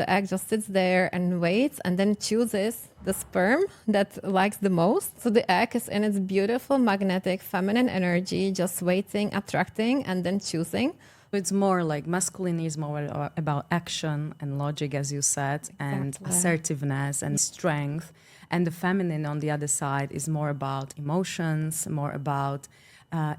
The egg just sits there and waits and then chooses the sperm that likes the most. So the egg is in its beautiful magnetic feminine energy, just waiting, attracting, and then choosing. It's more like masculine is more about action and logic, as you said, and assertiveness and strength. And the feminine on the other side is more about emotions, more about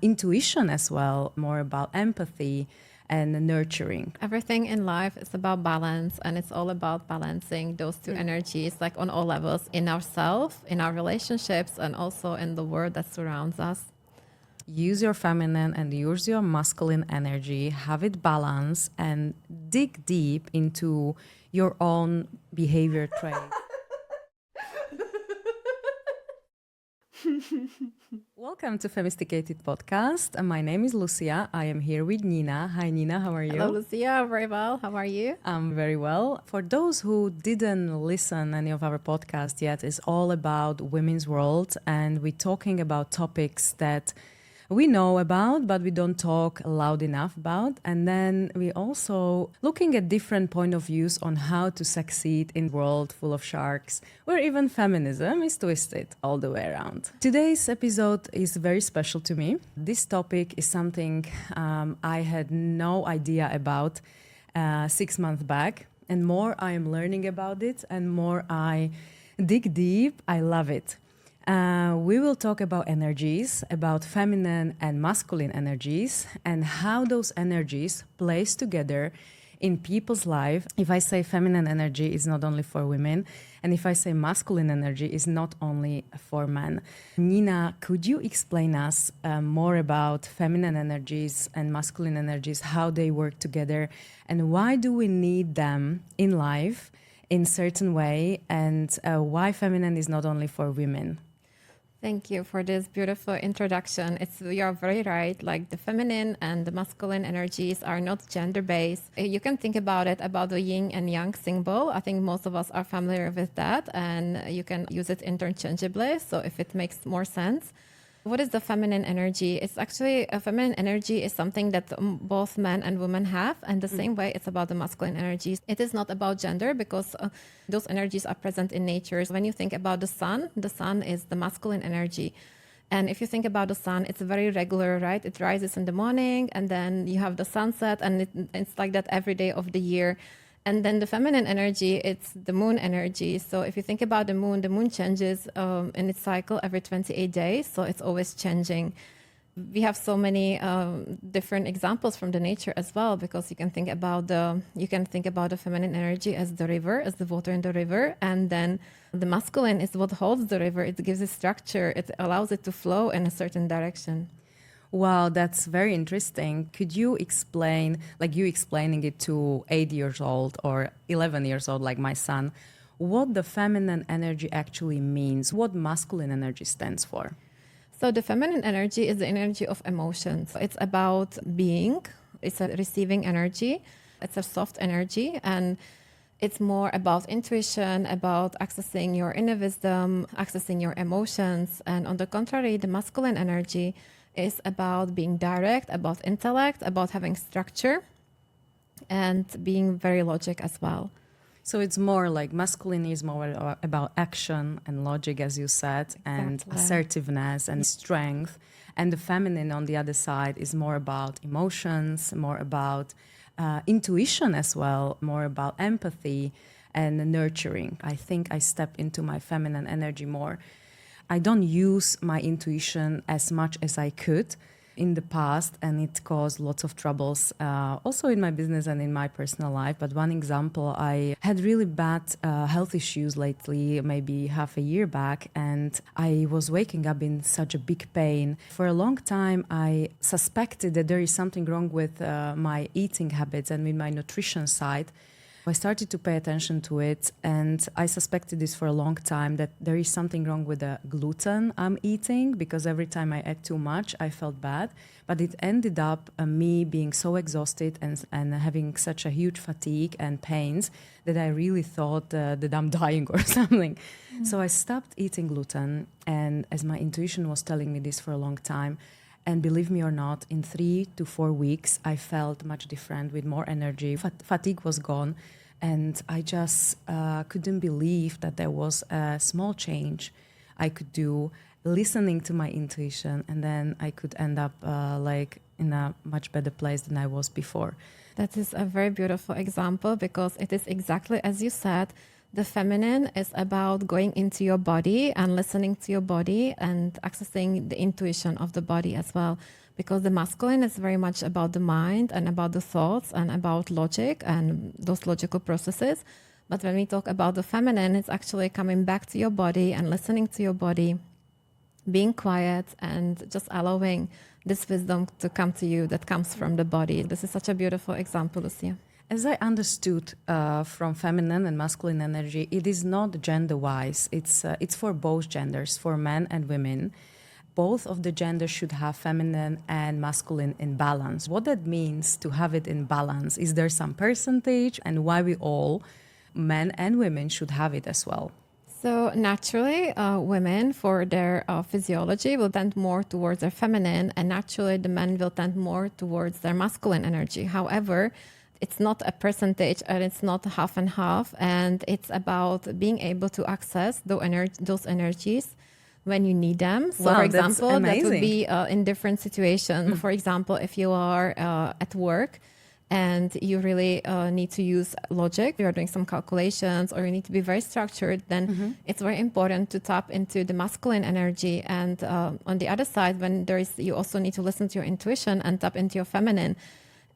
intuition as well, more about empathy and nurturing. Everything in life is about balance, and it's all about balancing those two energies, like on all levels, in ourselves, in our relationships, and also in the world that surrounds us. Use your feminine and use your masculine energy, have it balanced, and dig deep into your own behavior traits. Welcome to Femisticated podcast. My name is Lucia. I am here with Nina. Hi Nina, how are you? Hello Lucia, very well. How are you? I'm very well. For those who didn't listen any of our podcast yet, it's all about women's world, and we're talking about topics that we know about, but we don't talk loud enough about. And then we also looking at different point of views on how to succeed in a world full of sharks, where even feminism is twisted all the way around. Today's episode is very special to me. This topic is something I had no idea about 6 months back. And more I am learning about it and more I dig deep, I love it. We will talk about energies, about feminine and masculine energies, and how those energies place together in people's life. If I say feminine energy is not only for women, and if I say masculine energy is not only for men. Nina, could you explain us more about feminine energies and masculine energies, how they work together, and why do we need them in life in certain way, and why feminine is not only for women? Thank you for this beautiful introduction. You're very right. Like the feminine and the masculine energies are not gender-based. You can think about it about the yin and yang symbol. I think most of us are familiar with that, and you can use it interchangeably. So if it makes more sense. What is the feminine energy? It's actually a feminine energy is something that both men and women have, and the same way it's about the masculine energies. It is not about gender because those energies are present in nature. When you think about the sun is the masculine energy. And if you think about the sun, it's very regular, right? It rises in the morning and then you have the sunset, and it's like that every day of the year. And then the feminine energy, it's the moon energy. So if you think about the moon changes in its cycle every 28 days. So it's always changing. We have so many different examples from the nature as well, because you can think about the feminine energy as the river, as the water in the river. And then the masculine is what holds the river. It gives it structure. It allows it to flow in a certain direction. Wow, that's very interesting. Could you explain, like you explaining it to 8 years old or 11 years old, like my son, what the feminine energy actually means, what masculine energy stands for? So the feminine energy is the energy of emotions. It's about being, it's a receiving energy, it's a soft energy, and it's more about intuition, about accessing your inner wisdom, accessing your emotions. And on the contrary, the masculine energy is about being direct, about intellect, about having structure, and being very logic as well. So it's more like masculine is more about action and logic, as you said, and assertiveness and strength. And the feminine on the other side is more about emotions, more about intuition as well, more about empathy and nurturing. I think I step into my feminine energy more. I don't use my intuition as much as I could in the past, and it caused lots of troubles also in my business and in my personal life. But one example, I had really bad health issues lately, maybe half a year back, and I was waking up in such a big pain. For a long time, I suspected that there is something wrong with my eating habits and with my nutrition side. I started to pay attention to it, and I suspected this for a long time, that there is something wrong with the gluten I'm eating, because every time I ate too much, I felt bad. But it ended up me being so exhausted and having such a huge fatigue and pains that I really thought that I'm dying or something. So I stopped eating gluten, and as my intuition was telling me this for a long time, and believe me or not, in 3 to 4 weeks, I felt much different with more energy. Fatigue was gone. And I just couldn't believe that there was a small change I could do listening to my intuition, and then I could end up like in a much better place than I was before. That is a very beautiful example because it is exactly as you said. The feminine is about going into your body and listening to your body and accessing the intuition of the body as well. Because the masculine is very much about the mind and about the thoughts and about logic and those logical processes. But when we talk about the feminine, it's actually coming back to your body and listening to your body, being quiet and just allowing this wisdom to come to you that comes from the body. This is such a beautiful example, Lucia. As I understood from feminine and masculine energy, it is not gender-wise. It's for both genders, for men and women. Both of the genders should have feminine and masculine in balance. What that means to have it in balance, is there some percentage, and why we all, men and women, should have it as well? So naturally, women, for their physiology, will tend more towards their feminine, and naturally, the men will tend more towards their masculine energy. However, it's not a percentage and it's not half and half, and it's about being able to access those energies when you need them. So, wow, for example, that would amazing. be in different situations. For example, if you are at work and you really need to use logic, you're doing some calculations, or you need to be very structured, then it's very important to tap into the masculine energy. And on the other side, when you also need to listen to your intuition and tap into your feminine.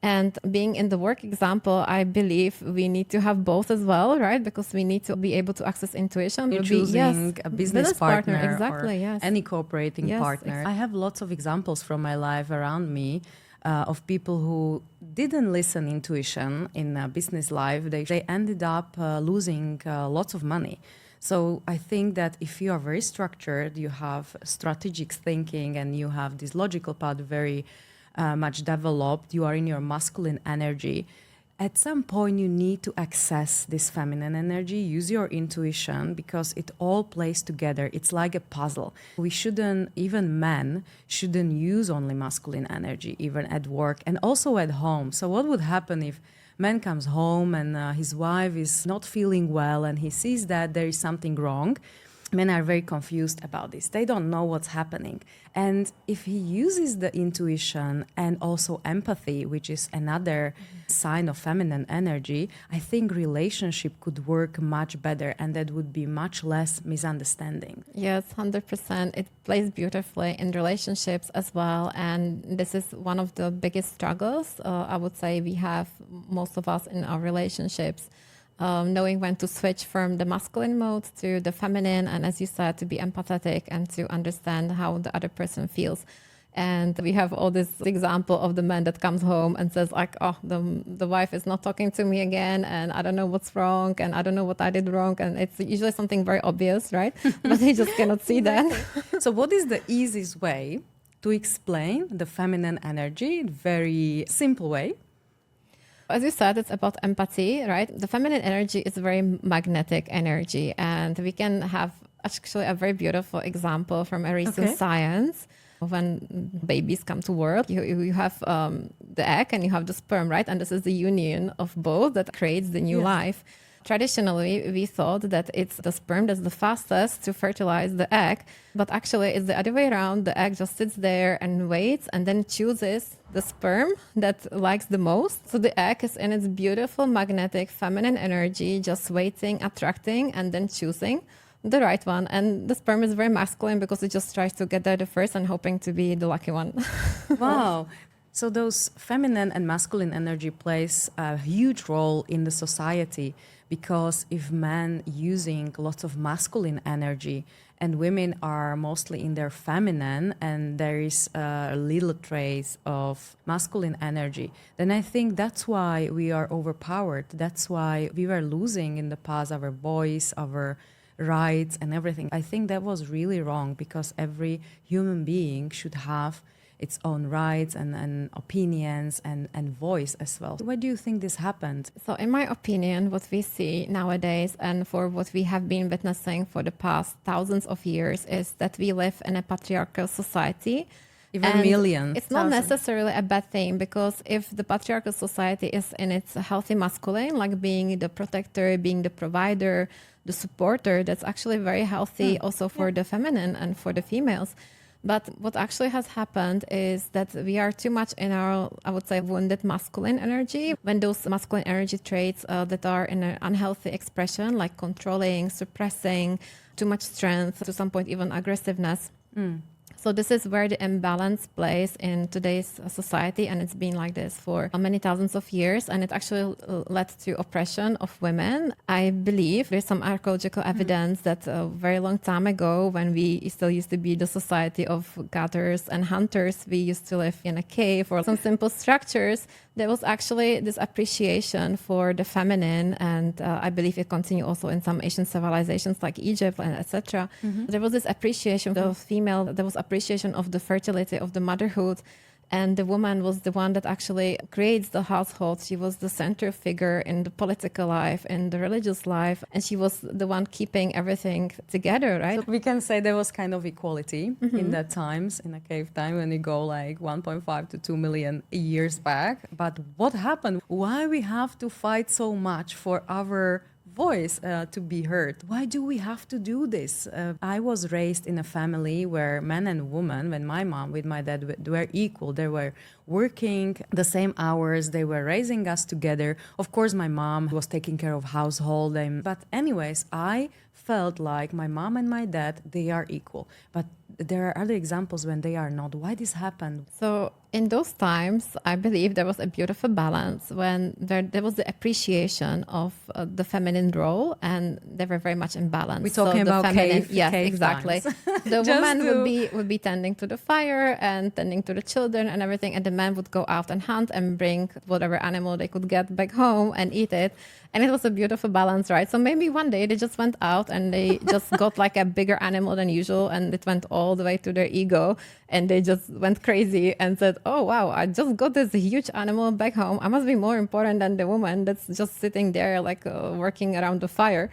And being in the work example, I believe we need to have both as well, right? Because we need to be able to access intuition. You're choosing a business partner exactly, or yes. any cooperating partner. I have lots of examples from my life around me of people who didn't listen intuition in business life. They ended up losing lots of money. So I think that if you are very structured, you have strategic thinking, and you have this logical part very much developed, you are in your masculine energy, at some point you need to access this feminine energy, use your intuition, because it all plays together. It's like a puzzle. We shouldn't, even men, shouldn't use only masculine energy, even at work and also at home. So what would happen if man comes home and his wife is not feeling well, and he sees that there is something wrong? Men are very confused about this. They don't know what's happening. And if he uses the intuition and also empathy, which is another sign of feminine energy, I think relationship could work much better, and that would be much less misunderstanding. Yes, 100%. It plays beautifully in relationships as well. And this is one of the biggest struggles, I would say, we have, most of us, in our relationships. Knowing when to switch from the masculine mode to the feminine, and as you said, to be empathetic and to understand how the other person feels. And we have all this example of the man that comes home and says like, oh, the wife is not talking to me again, and I don't know what's wrong, and I don't know what I did wrong. And it's usually something very obvious, right? But he just cannot see that. So what is the easiest way to explain the feminine energy in a very simple way? As you said, it's about empathy, right? The feminine energy is a very magnetic energy, and we can have actually a very beautiful example from a recent science. When babies come to world, you have the egg and you have the sperm, right? And this is the union of both that creates the new life. Traditionally, we thought that it's the sperm that's the fastest to fertilize the egg, but actually it's the other way around. The egg just sits there and waits and then chooses the sperm that likes the most. So the egg is in its beautiful magnetic feminine energy, just waiting, attracting, and then choosing the right one. And the sperm is very masculine because it just tries to get there the first and hoping to be the lucky one. Wow. So those feminine and masculine energy plays a huge role in the society, because if men using lots of masculine energy and women are mostly in their feminine, and there is a little trace of masculine energy, then I think that's why we are overpowered. That's why we were losing in the past our voice, our rights and everything. I think that was really wrong, because every human being should have its own rights and opinions and voice as well. Why do you think this happened? So in my opinion, what we see nowadays, and for what we have been witnessing for the past thousands of years, is that we live in a patriarchal society. Even And millions. it's not Thousands. necessarily a bad thing, because if the patriarchal society is in its healthy masculine, like being the protector, being the provider, the supporter, that's actually very healthy also for the feminine and for the females. But what actually has happened is that we are too much in our, I would say, wounded masculine energy. When those masculine energy traits that are in an unhealthy expression, like controlling, suppressing, too much strength, to some point even aggressiveness. So this is where the imbalance plays in today's society, and it's been like this for many thousands of years, and it actually led to oppression of women. I believe there's some archaeological evidence that a very long time ago, when we still used to be the society of gatherers and hunters, we used to live in a cave or some simple structures. There was actually this appreciation for the feminine, and I believe it continued also in some Asian civilizations like Egypt and etc. There was this appreciation of the female, there was appreciation of the fertility, of the motherhood, and the woman was the one that actually creates the household. She was the center figure in the political life, in the religious life, and she was the one keeping everything together, right? So we can say there was kind of equality in that times, in a cave time, when you go like 1.5 to 2 million years back. But what happened? Why we have to fight so much for our voice to be heard? Why do we have to do this? I was raised in a family where men and women, when my mom with my dad were equal, they were working the same hours, they were raising us together. Of course, my mom was taking care of household. But anyways, I felt like my mom and my dad, they are equal. But there are other examples when they are not. Why this happened? So in those times, I believe there was a beautiful balance when there was the appreciation of the feminine role, and they were very much in balance. We're talking the about feminine, cave, yes, cave exactly. times. The woman would be tending to the fire and tending to the children and everything, and the man would go out and hunt and bring whatever animal they could get back home and eat it. And it was a beautiful balance, right? So maybe one day they just went out and they just got like a bigger animal than usual, and it went all the way to their ego, and they just went crazy and said, oh wow, I just got this huge animal back home, I must be more important than the woman that's just sitting there like working around the fire.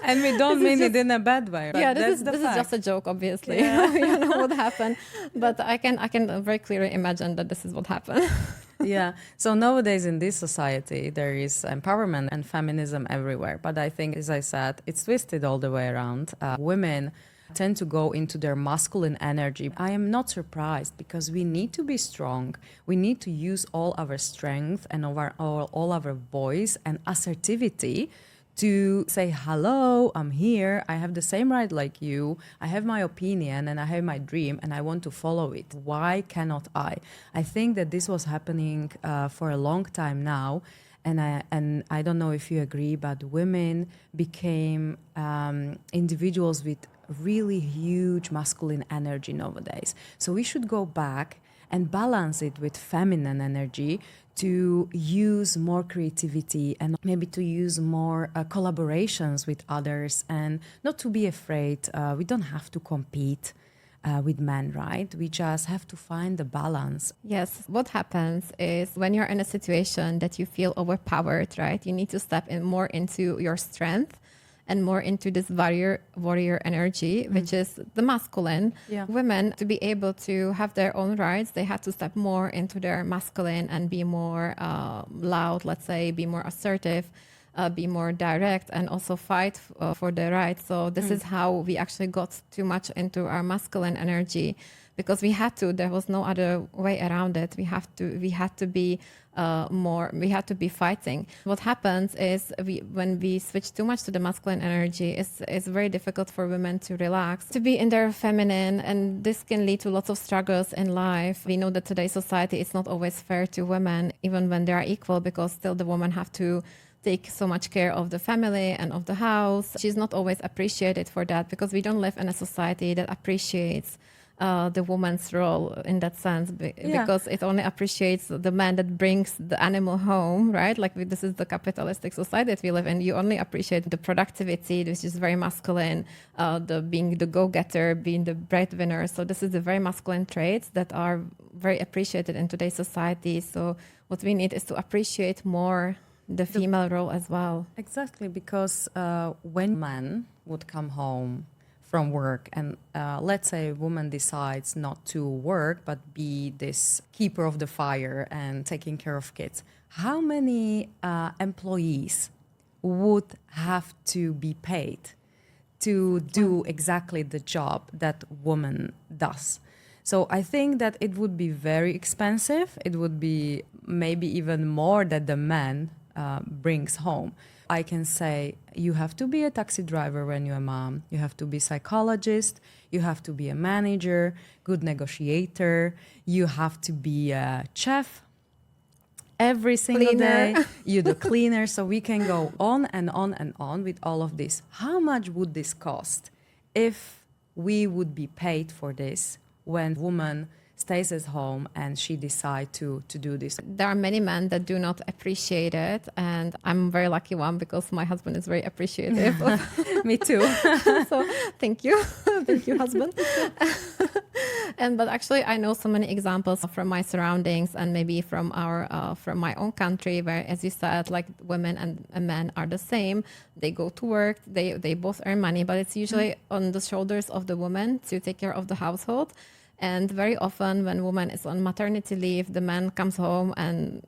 And we don't mean it in a bad way. Yeah, this is just a joke, obviously. Yeah. You know what happened, but I can very clearly imagine that this is what happened. Yeah. So nowadays in this society, there is empowerment and feminism everywhere. But I think, as I said, it's twisted all the way around. Women tend to go into their masculine energy. I am not surprised, because we need to be strong. We need to use all our strength and all our voice and assertivity to say, hello, I'm here, I have the same right like you, I have my opinion and I have my dream and I want to follow it. Why cannot I? I think that this was happening for a long time now. And I don't know if you agree, but women became individuals with really huge masculine energy nowadays. So we should go back and balance it with feminine energy, to use more creativity and maybe to use more collaborations with others, and not to be afraid. We don't have to compete with men, right? We just have to find the balance. Yes. What happens is when you're in a situation that you feel overpowered, right? You need to step in more into your strength and more into this warrior energy, which is the masculine. Yeah. Women, to be able to have their own rights, they had to step more into their masculine and be more loud, let's say, be more assertive, be more direct, and also fight for their rights. So this is how we actually got too much into our masculine energy, because we had to. There was no other way around it. We had to be more. We had to be fighting. What happens is when we switch too much to the masculine energy, it's very difficult for women to relax, to be in their feminine, and this can lead to lots of struggles in life. We know that today's society is not always fair to women, even when they are equal, because still the women have to take so much care of the family and of the house. She's not always appreciated for that, because we don't live in a society that appreciates the woman's role in that sense, because it only appreciates the man that brings the animal home, right? Like this is the capitalistic society that we live in. You only appreciate the productivity, which is very masculine, the being the go-getter, being the breadwinner. So this is the very masculine traits that are very appreciated in today's society. So what we need is to appreciate more the female role as well. Exactly, because when man would come home from work, and let's say a woman decides not to work but be this keeper of the fire and taking care of kids, how many employees would have to be paid to do exactly the job that woman does? So I think that it would be very expensive. It would be maybe even more that the man brings home. I can say you have to be a taxi driver when you're a mom. You have to be a psychologist. You have to be a manager, good negotiator. You have to be a chef every single Cleaner. day. You the cleaner. So we can go on and on and on with all of this. How much would this cost if we would be paid for this when woman stays at home and she decides to do this? There are many men that do not appreciate it, and I'm a very lucky one because my husband is very appreciative. Me too. So thank you. Thank you, husband. But actually, I know so many examples from my surroundings and maybe from from my own country, where, as you said, like women and men are the same. They go to work, they both earn money, but it's usually on the shoulders of the woman to take care of the household. And very often when woman is on maternity leave, the man comes home and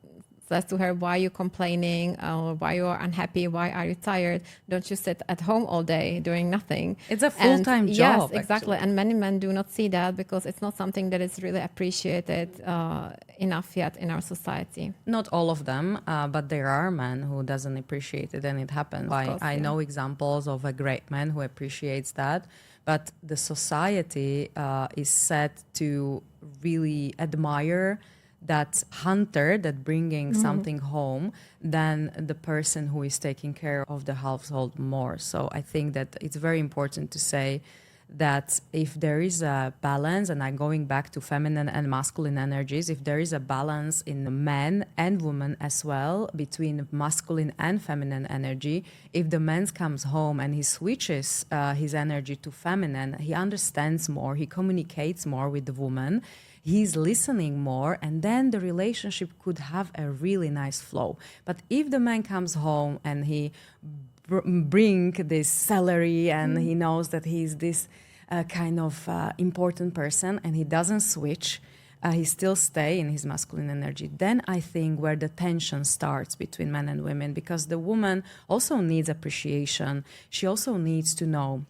says to her, why are you complaining? Or why you are unhappy? Why are you tired? Don't you sit at home all day doing nothing? It's a full-time job. Yes, exactly. Actually. And many men do not see that because it's not something that is really appreciated enough yet in our society. Not all of them, but there are men who doesn't appreciate it, and it happens. I know examples of a great man who appreciates that, but the society is set to really admire that hunter that bringing something home than the person who is taking care of the household more. So I think that it's very important to say that if there is a balance, and I'm going back to feminine and masculine energies, if there is a balance in men and women as well, between masculine and feminine energy, if the man comes home and he switches his energy to feminine, he understands more, he communicates more with the woman, he's listening more, and then the relationship could have a really nice flow. But if the man comes home and he bring this salary and he knows that he's this kind of important person and he doesn't switch, he still stay in his masculine energy, then I think where the tension starts between men and women, because the woman also needs appreciation. She also needs to know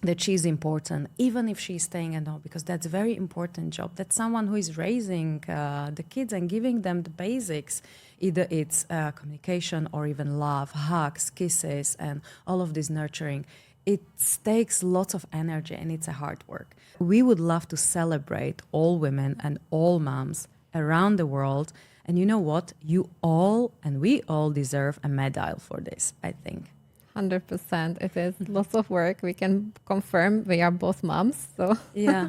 that she's important, even if she's staying at home, because that's a very important job. That's someone who is raising the kids and giving them the basics. Either it's communication or even love, hugs, kisses, and all of this nurturing. It takes lots of energy and it's a hard work. We would love to celebrate all women and all moms around the world. And you know what? You all and we all deserve a medal for this, I think. 100%. It is lots of work. We can confirm we are both moms. So yeah,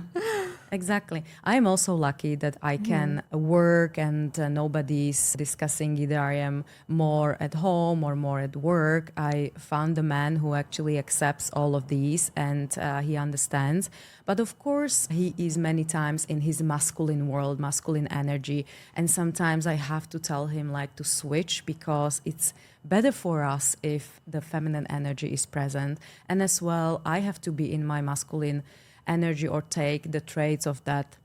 exactly. I'm also lucky that I can work and nobody's discussing either I am more at home or more at work. I found a man who actually accepts all of these and he understands. But of course, he is many times in his masculine world, masculine energy. And sometimes I have to tell him like to switch because it's better for us if the feminine energy is present. And as well, I have to be in my masculine energy or take the traits of that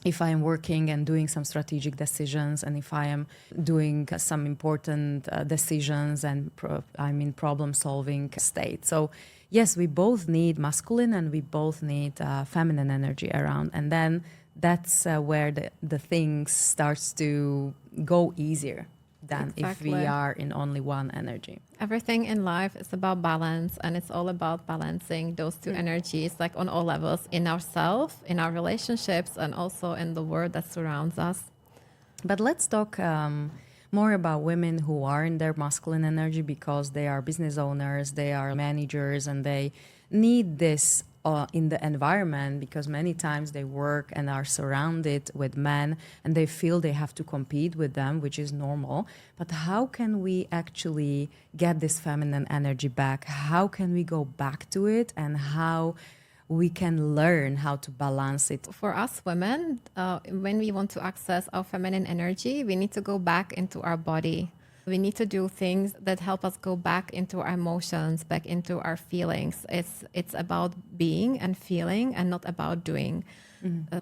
if I am working and doing some strategic decisions, and if I am doing some important decisions and I'm in problem-solving state. So yes, we both need masculine and we both need feminine energy around. And then that's where the things starts to go easier than if we are in only one energy. Everything in life is about balance, and it's all about balancing those two energies, like on all levels, in ourselves, in our relationships, and also in the world that surrounds us. But let's talk more about women who are in their masculine energy because they are business owners, they are managers, and they need this in the environment because many times they work and are surrounded with men and they feel they have to compete with them, which is normal. But how can we actually get this feminine energy back? How can we go back to it, and how we can learn how to balance it? For us women, when we want to access our feminine energy, we need to go back into our body. We need to do things that help us go back into our emotions, back into our feelings. It's about being and feeling and not about doing.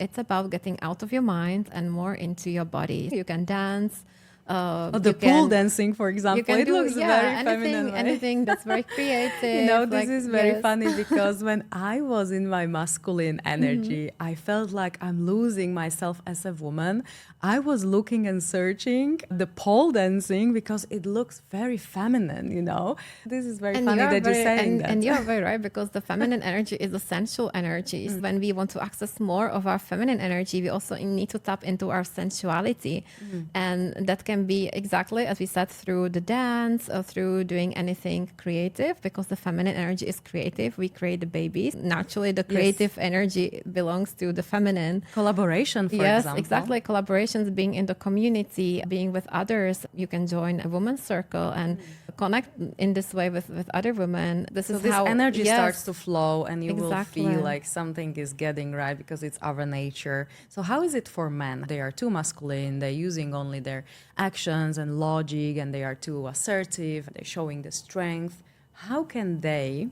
It's about getting out of your mind and more into your body. You can dance. The pool dancing, for example, it looks very feminine. Anything that's very creative. You know, this is very funny because when I was in my masculine energy, I felt like I'm losing myself as a woman. I was looking and searching the pole dancing because it looks very feminine, you know. This is very funny that you're saying that. And you're very right, because the feminine energy is essential energy. When we want to access more of our feminine energy, we also need to tap into our sensuality. And that can be exactly, as we said, through the dance or through doing anything creative, because the feminine energy is creative. We create the babies. Naturally, the creative energy belongs to the feminine. Collaboration, for example. Yes, exactly. Collaborations, being in the community, being with others. You can join a women's circle and connect in this way with other women. This energy starts to flow, and you will feel like something is getting right because it's our nature. So how is it for men? They are too masculine. They're using only their actions and logic, and they are too assertive. They're showing the strength. How can they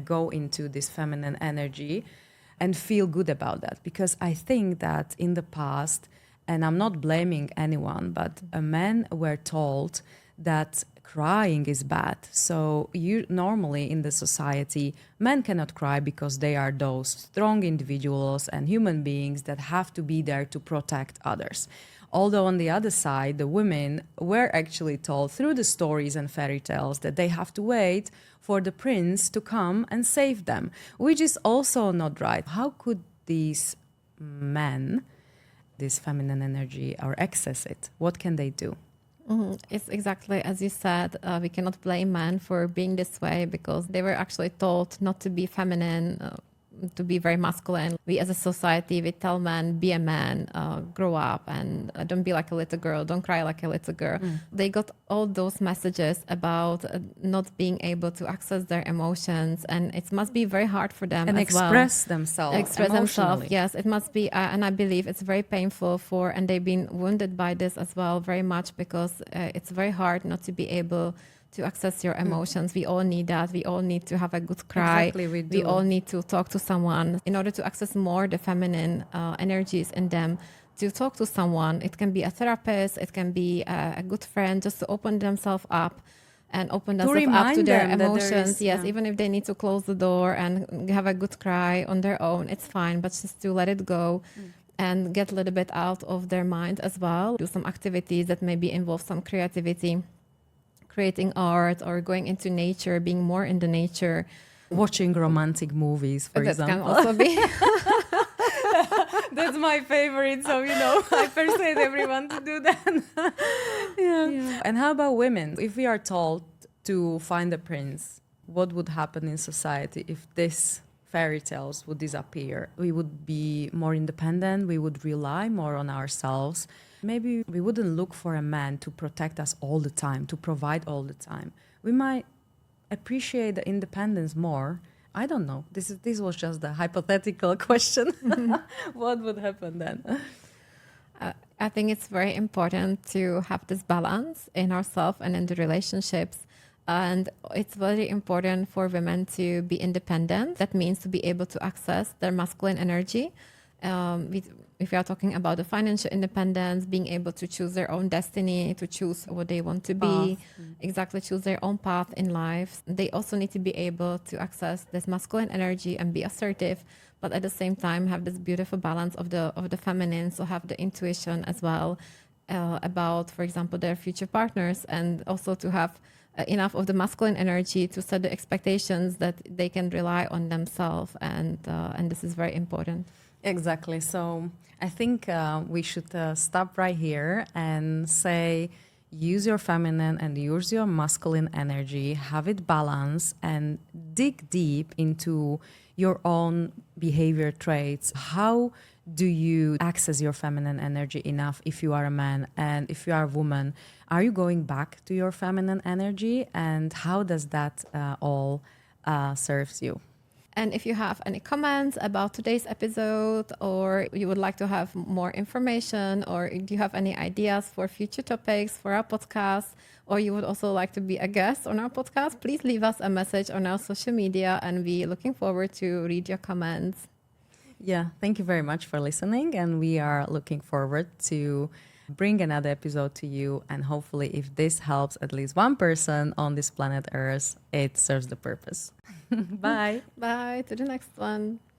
go into this feminine energy and feel good about that? Because I think that in the past, and I'm not blaming anyone, but men were told that crying is bad. So you normally in the society, men cannot cry because they are those strong individuals and human beings that have to be there to protect others. Although on the other side, the women were actually told through the stories and fairy tales that they have to wait for the prince to come and save them, which is also not right. How could these men, this feminine energy, or access it? What can they do? It's exactly as you said. We cannot blame men for being this way because they were actually told not to be feminine, to be very masculine. We as a society, we tell men, be a man, grow up, and don't be like a little girl, don't cry like a little girl. They got all those messages about not being able to access their emotions, and it must be very hard for them and as express themselves. Express themselves, yes. It must be, and I believe it's very painful and they've been wounded by this as well very much, because it's very hard not to be able to access your emotions. We all need that. We all need to have a good cry. Exactly, we do. We all need to talk to someone in order to access more the feminine energies in them. To talk to someone, it can be a therapist, it can be a good friend, just to open themselves up and open themselves up to their emotions. Even if they need to close the door and have a good cry on their own, it's fine, but just to let it go. And get a little bit out of their mind as well. Do some activities that maybe involve some creativity, creating art or going into nature, being more in the nature. Watching romantic movies, for example. That can also be. That's my favorite. So, I persuade everyone to do that. Yeah. And how about women? If we are told to find a prince, what would happen in society if this fairy tales would disappear? We would be more independent. We would rely more on ourselves. Maybe we wouldn't look for a man to protect us all the time, to provide all the time. We might appreciate the independence more. I don't know. This was just a hypothetical question. What would happen then? I think it's very important to have this balance in ourselves and in the relationships. And it's very important for women to be independent. That means to be able to access their masculine energy. If we are talking about the financial independence, being able to choose their own destiny, to choose what they want to be, exactly choose their own path in life. They also need to be able to access this masculine energy and be assertive, but at the same time have this beautiful balance of the feminine. So have the intuition as well about, for example, their future partners, and also to have enough of the masculine energy to set the expectations that they can rely on themselves, and this is very important. Exactly. So I think we should stop right here and say, use your feminine and use your masculine energy, have it balanced, and dig deep into your own behavior traits. How do you access your feminine energy enough if you are a man? And if you are a woman, are you going back to your feminine energy? And how does that all serves you? And if you have any comments about today's episode, or you would like to have more information, or do you have any ideas for future topics for our podcast, or you would also like to be a guest on our podcast, please leave us a message on our social media, and we're looking forward to read your comments. Yeah, thank you very much for listening. And we are looking forward to bring another episode to you. And hopefully, if this helps at least one person on this planet Earth, it serves the purpose. Bye. Bye. To the next one.